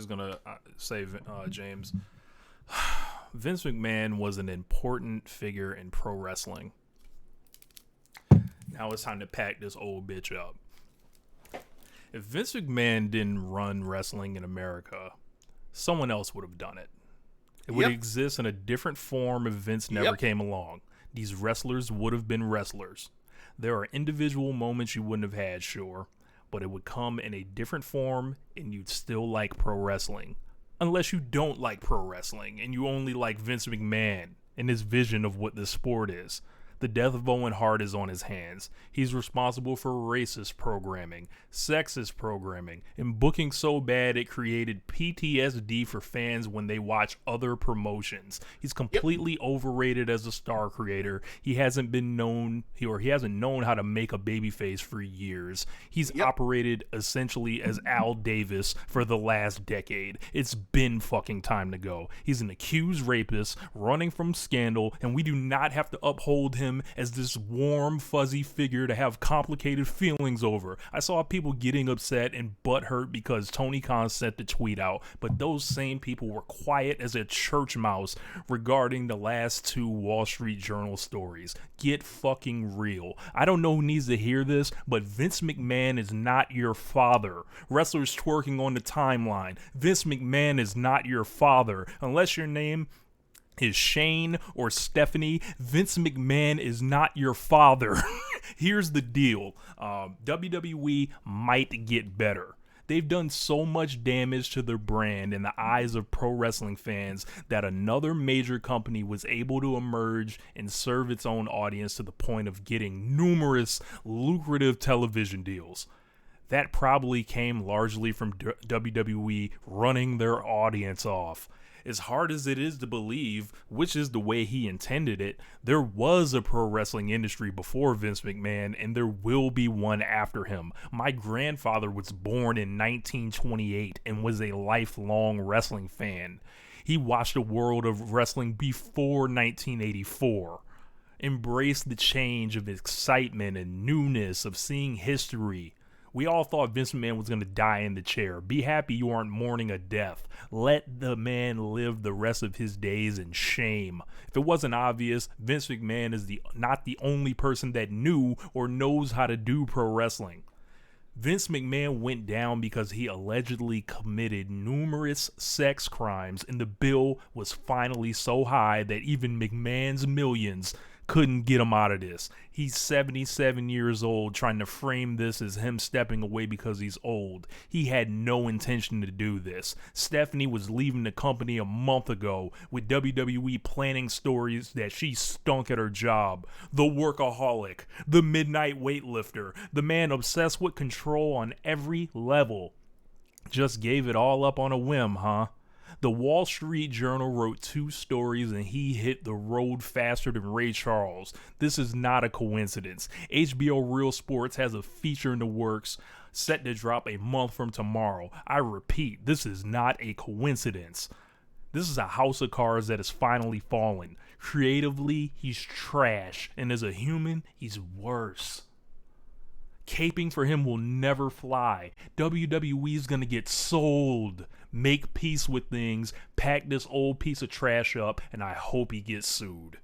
just gonna say, James, Vince McMahon was an important figure in pro wrestling. Now it's time to pack this old bitch up. If Vince McMahon didn't run wrestling in America, someone else would have done it. It would exist in a different form if Vince never came along. These wrestlers would have been wrestlers. There are individual moments you wouldn't have had, sure, but it would come in a different form and you'd still like pro wrestling. Unless you don't like pro wrestling and you only like Vince McMahon and his vision of what this sport is. The death of Owen Hart is on his hands. He's responsible for racist programming, sexist programming, and booking so bad it created PTSD for fans when they watch other promotions. He's completely overrated as a star creator. He hasn't known how to make a babyface for years. He's operated essentially as Al Davis for the last decade. It's been fucking time to go. He's an accused rapist running from scandal, and we do not have to uphold him as this warm, fuzzy figure to have complicated feelings over. I saw people getting upset and butthurt because Tony Khan sent the tweet out, but those same people were quiet as a church mouse regarding the last two Wall Street Journal stories. Get fucking real. I don't know who needs to hear this, but Vince McMahon is not your father. Wrestlers twerking on the timeline. Vince McMahon is not your father. Unless your name is Shane or Stephanie, Vince McMahon is not your father. Here's the deal. WWE might get better. They've done so much damage to their brand in the eyes of pro wrestling fans that another major company was able to emerge and serve its own audience to the point of getting numerous lucrative television deals. That probably came largely from WWE running their audience off. As hard as it is to believe, which is the way he intended it, there was a pro wrestling industry before Vince McMahon, and there will be one after him. My grandfather was born in 1928 and was a lifelong wrestling fan. He watched a world of wrestling before 1984. Embraced the change of excitement and newness of seeing history. We all thought Vince McMahon was going to die in the chair. Be happy you aren't mourning a death. Let the man live the rest of his days in shame. If it wasn't obvious, Vince McMahon is not the only person that knew or knows how to do pro wrestling. Vince McMahon went down because he allegedly committed numerous sex crimes, and the bill was finally so high that even McMahon's millions couldn't get him out of this. He's 77 years old, trying to frame this as him stepping away because he's old. He had no intention to do this. Stephanie was leaving the company a month ago, with WWE planning stories that she stunk at her job. The workaholic, the midnight weightlifter, the man obsessed with control on every level. Just gave it all up on a whim, huh? The Wall Street Journal wrote 2 stories and he hit the road faster than Ray Charles. This is not a coincidence. HBO Real Sports has a feature in the works set to drop a month from tomorrow. I repeat, this is not a coincidence. This is a house of cards that has finally fallen. Creatively, he's trash, and as a human, he's worse. Caping for him will never fly. WWE's gonna get sold. Make peace with things, pack this old piece of trash up, and I hope he gets sued.